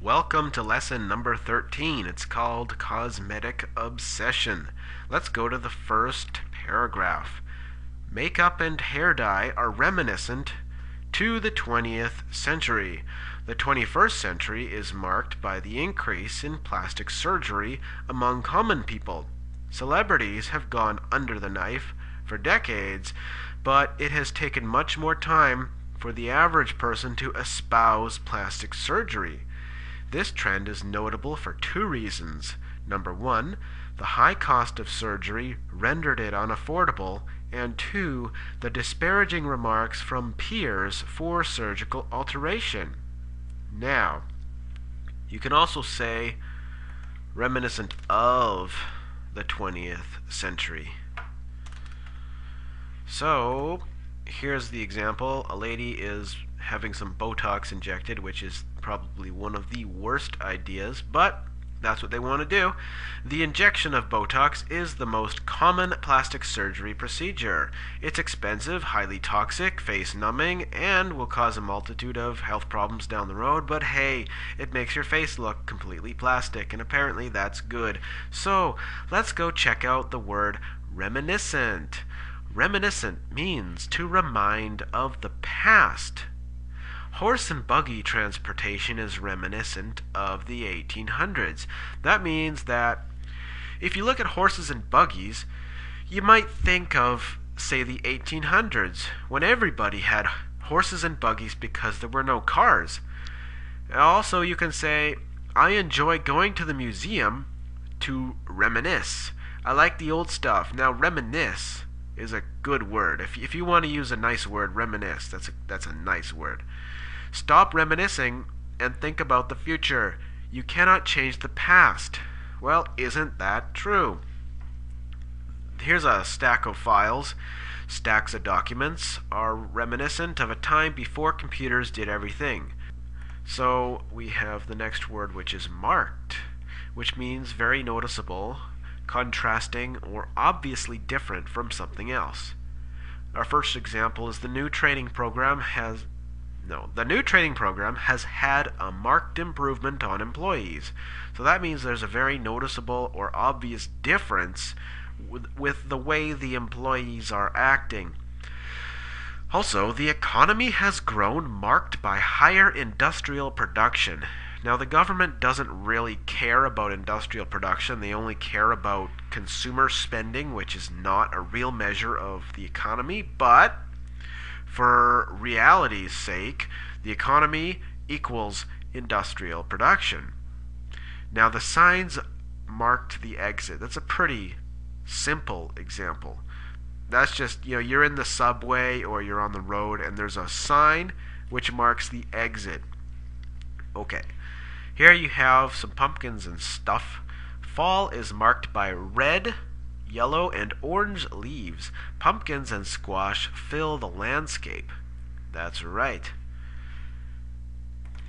Welcome to lesson number 13. It's called Cosmetic Obsession. Let's go to the first paragraph. Makeup and hair dye are reminiscent to the 20th century. The 21st century is marked by the increase in plastic surgery among common people. Celebrities have gone under the knife for decades, but it has taken much more time for the average person to espouse plastic surgery. This trend is notable for two reasons. Number one, the high cost of surgery rendered it unaffordable, and two, the disparaging remarks from peers for surgical alteration. Now, you can also say reminiscent of the 20th century. So, here's the example. A lady is having some Botox injected, which is probably one of the worst ideas, but that's what they want to do. The injection of Botox is the most common plastic surgery procedure. It's expensive, highly toxic, face numbing, and will cause a multitude of health problems down the road, but hey, it makes your face look completely plastic, and apparently that's good. So, let's go check out the word reminiscent. Reminiscent means to remind of the past. Horse and buggy transportation is reminiscent of the 1800s. That means that if you look at horses and buggies, you might think of, say, the 1800s, when everybody had horses and buggies because there were no cars. Also, you can say, I enjoy going to the museum to reminisce. I like the old stuff. Now, reminisce is a good word. If you want to use a nice word, reminisce. That's a nice word. Stop reminiscing and think about the future. You cannot change the past. Well, isn't that true? Here's a stack of files. Stacks of documents are reminiscent of a time before computers did everything. So we have the next word, which is marked, which means very noticeable, contrasting, or obviously different from something else. Our first example is the new training program has had a marked improvement on employees. So that means there's a very noticeable or obvious difference with the way the employees are acting. Also, the economy has grown marked by higher industrial production. Now, the government doesn't really care about industrial production. They only care about consumer spending, which is not a real measure of the economy. But for reality's sake, the economy equals industrial production. Now, the signs marked the exit. That's a pretty simple example. That's just, you're in the subway or you're on the road and there's a sign which marks the exit. Okay. Here you have some pumpkins and stuff. Fall is marked by red, yellow, and orange leaves. Pumpkins and squash fill the landscape. That's right.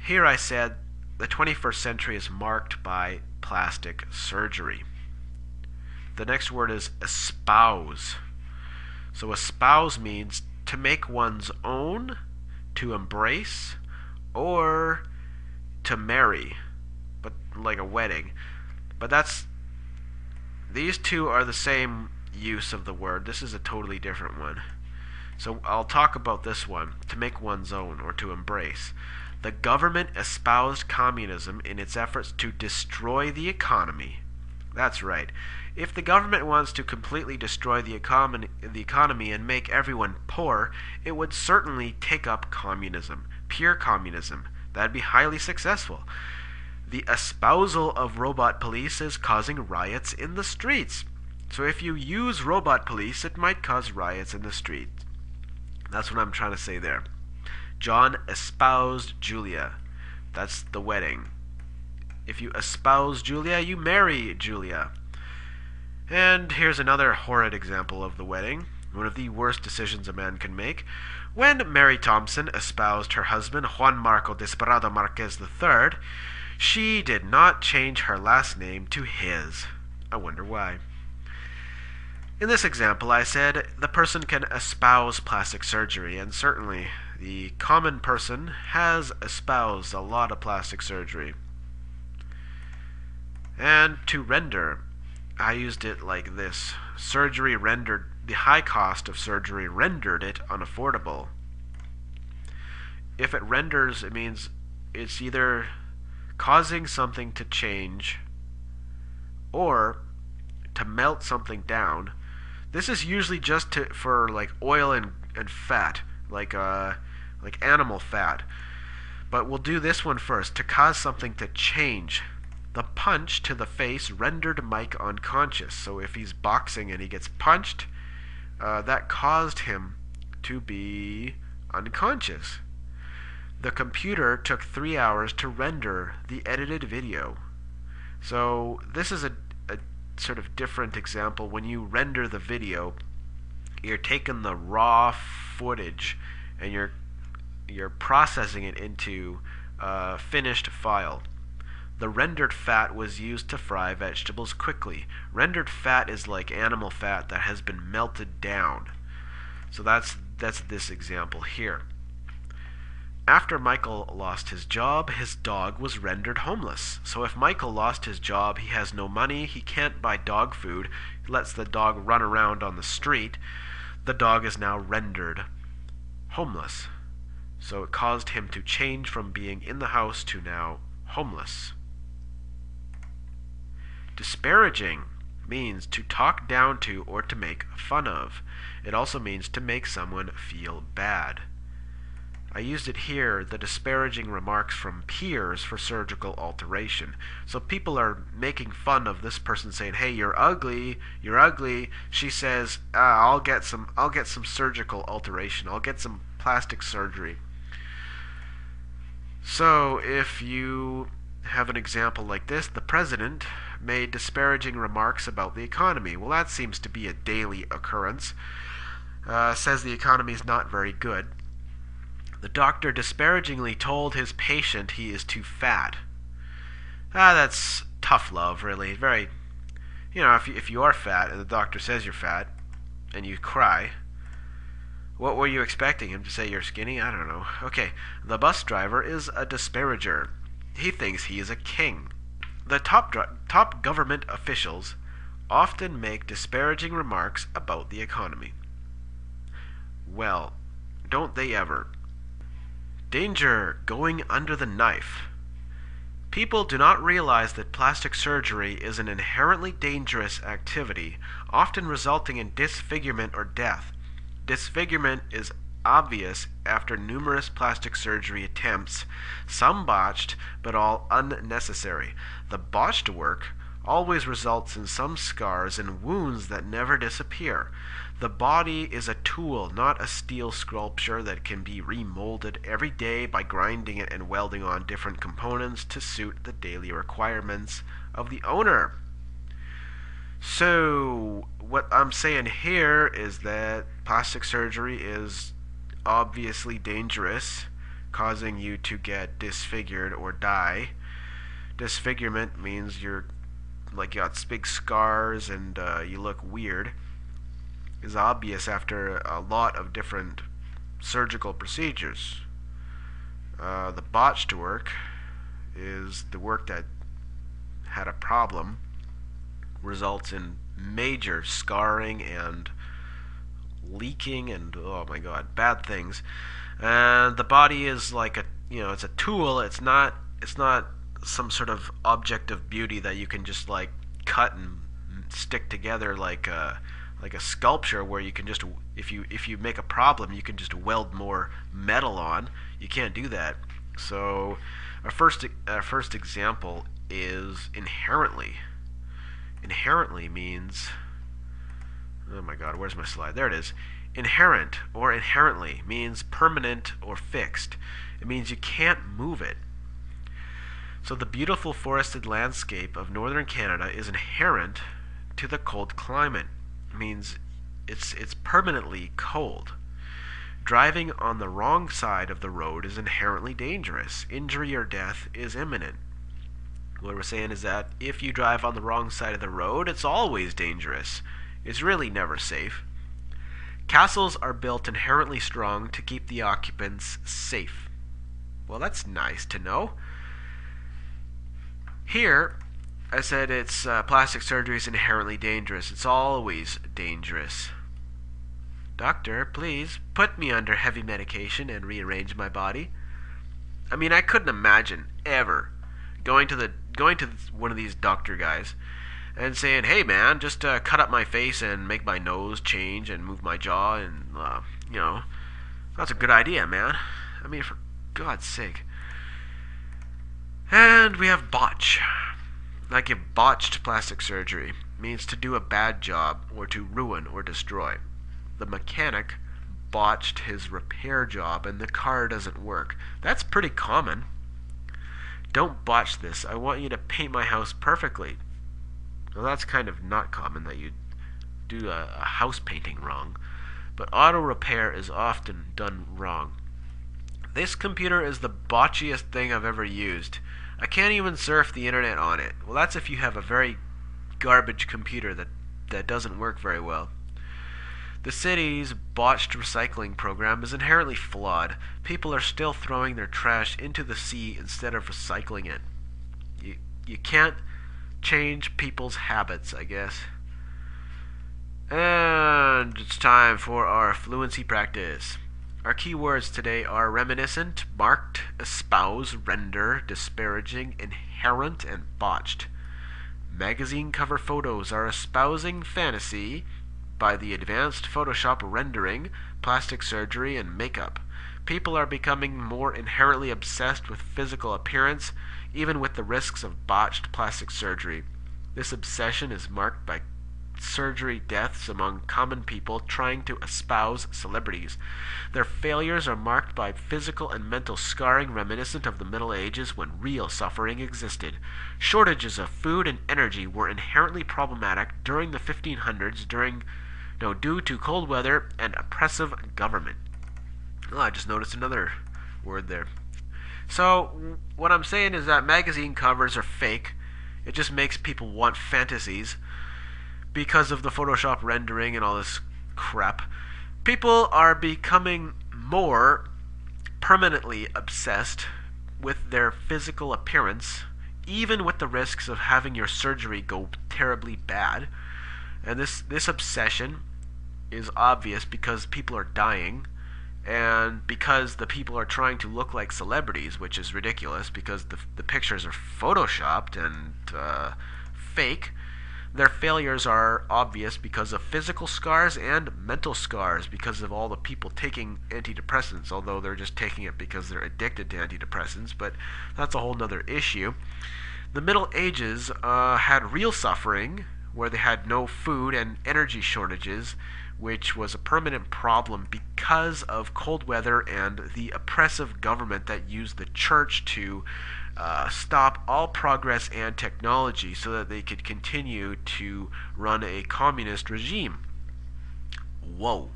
Here I said the 21st century is marked by plastic surgery. The next word is espouse. So espouse means to make one's own, to embrace, or to marry, but like a wedding. But these two are the same use of the word. This is a totally different one. So I'll talk about this one, to make one's own or to embrace. The government espoused communism in its efforts to destroy the economy. That's right. If the government wants to completely destroy the economy and make everyone poor, it would certainly take up communism, pure communism. That'd be highly successful. The espousal of robot police is causing riots in the streets. So if you use robot police, it might cause riots in the street. That's what I'm trying to say there. John espoused Julia. That's the wedding. If you espouse Julia, you marry Julia. And here's another horrid example of the wedding. One of the worst decisions a man can make. When Mary Thompson espoused her husband, Juan Marco Desperado Marquez III, she did not change her last name to his. I wonder why. In this example, I said the person can espouse plastic surgery, and certainly the common person has espoused a lot of plastic surgery. And to render, I used it like this. Surgery rendered, the high cost of surgery rendered it unaffordable. If it renders, it means it's either causing something to change or to melt something down. This is usually just for like oil and fat, like animal fat. But we'll do this one first. To cause something to change. The punch to the face rendered Mike unconscious. So if he's boxing and he gets punched, that caused him to be unconscious. The computer took 3 hours to render the edited video. So this is a sort of different example. When you render the video, you're taking the raw footage and you're processing it into a finished file. The rendered fat was used to fry vegetables quickly. Rendered fat is like animal fat that has been melted down. So that's this example here. After Michael lost his job, his dog was rendered homeless. So if Michael lost his job, he has no money, he can't buy dog food, he lets the dog run around on the street, the dog is now rendered homeless. So it caused him to change from being in the house to now homeless. Disparaging means to talk down to or to make fun of. It also means to make someone feel bad. I used it here, the disparaging remarks from peers for surgical alteration. So people are making fun of this person saying, "Hey, you're ugly, you're ugly." She says, I'll get some surgical alteration. I'll get some plastic surgery." So if you have an example like this, the president made disparaging remarks about the economy. Well, that seems to be a daily occurrence. Says the economy is not very good. The doctor disparagingly told his patient he is too fat. That's tough love, really. Very, if you are fat and the doctor says you're fat and you cry, what were you expecting him to say you're skinny? I don't know. Okay, the bus driver is a disparager. He thinks he is a king. The top government officials often make disparaging remarks about the economy. Well, don't they ever? Danger, going under the knife. People do not realize that plastic surgery is an inherently dangerous activity, often resulting in disfigurement or death. Disfigurement is obvious after numerous plastic surgery attempts, some botched, but all unnecessary. The botched work always results in some scars and wounds that never disappear. The body is a tool, not a steel sculpture that can be remolded every day by grinding it and welding on different components to suit the daily requirements of the owner. So, what I'm saying here is that plastic surgery is obviously dangerous, causing you to get disfigured or die. Disfigurement means you got big scars and you look weird. Is obvious after a lot of different surgical procedures. The botched work is the work that had a problem, results in major scarring and leaking and, oh my god, bad things. And the body is like it's a tool. It's not some sort of object of beauty that you can just like cut and stick together like a sculpture where you can just, if you make a problem, you can just weld more metal on. You can't do that. So our first example is inherently. Inherently means, oh my god, where's my slide? There it is. Inherent or inherently means permanent or fixed. It means you can't move it. So the beautiful forested landscape of northern Canada is inherent to the cold climate. It means it's permanently cold. Driving on the wrong side of the road is inherently dangerous. Injury or death is imminent. What we're saying is that if you drive on the wrong side of the road, it's always dangerous. It's really never safe. Castles are built inherently strong to keep the occupants safe. Well, that's nice to know. Here, I said it's plastic surgery is inherently dangerous. It's always dangerous. Doctor, please put me under heavy medication and rearrange my body. I mean, I couldn't imagine ever going to one of these doctor guys and saying, "Hey, man, just cut up my face and make my nose change and move my jaw, and that's a good idea, man." I mean, for God's sake. And we have botch. Like if botched plastic surgery means to do a bad job or to ruin or destroy. The mechanic botched his repair job and the car doesn't work. That's pretty common. Don't botch this. I want you to paint my house perfectly. Well, that's kind of not common that you do a house painting wrong. But auto repair is often done wrong. This computer is the botchiest thing I've ever used. I can't even surf the internet on it. Well, that's if you have a very garbage computer that doesn't work very well. The city's botched recycling program is inherently flawed. People are still throwing their trash into the sea instead of recycling it. You can't change people's habits, I guess. And it's time for our fluency practice. Our keywords today are reminiscent, marked, espouse, render, disparaging, inherent, and botched. Magazine cover photos are espousing fantasy by the advanced Photoshop rendering, plastic surgery, and makeup. People are becoming more inherently obsessed with physical appearance, even with the risks of botched plastic surgery. This obsession is marked by surgery deaths among common people trying to espouse celebrities. Their failures are marked by physical and mental scarring reminiscent of the Middle Ages when real suffering existed. Shortages of food and energy were inherently problematic during the 1500s due to cold weather and oppressive government. Oh, I just noticed another word there. So, what I'm saying is that magazine covers are fake. It just makes people want fantasies because of the Photoshop rendering and all this crap. People are becoming more permanently obsessed with their physical appearance, even with the risks of having your surgery go terribly bad. And this obsession is obvious because people are dying, and because the people are trying to look like celebrities, which is ridiculous because the pictures are photoshopped and fake. Their failures are obvious because of physical scars and mental scars because of all the people taking antidepressants, although they're just taking it because they're addicted to antidepressants, but that's a whole nother issue. The Middle Ages had real suffering, where they had no food and energy shortages, which was a permanent problem because of cold weather and the oppressive government that used the church to stop all progress and technology so that they could continue to run a communist regime. Whoa.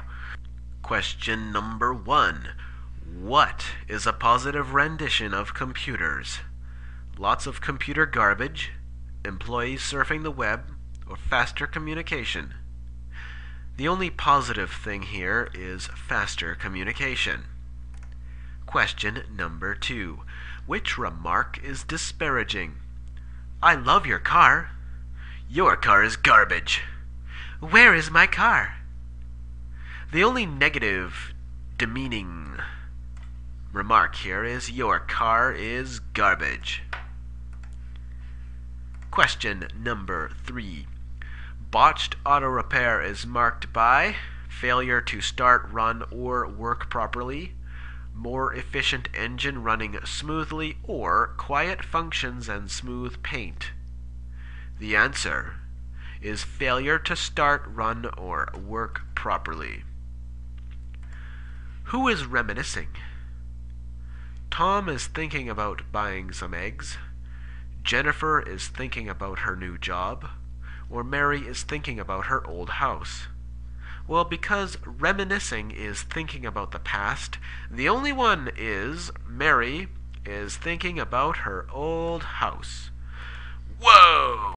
Question number 1. What is a positive rendition of computers? Lots of computer garbage, employees surfing the web, or faster communication? The only positive thing here is faster communication. Question number 2. Which remark is disparaging? I love your car. Your car is garbage. Where is my car? The only negative, demeaning remark here is your car is garbage. Question number 3. Botched auto repair is marked by failure to start, run, or work properly, more efficient engine running smoothly, or quiet functions and smooth paint. The answer is failure to start, run, or work properly. Who is reminiscing? Tom is thinking about buying some eggs. Jennifer is thinking about her new job. Or Mary is thinking about her old house. Well, because reminiscing is thinking about the past, the only one is Mary is thinking about her old house. Whoa!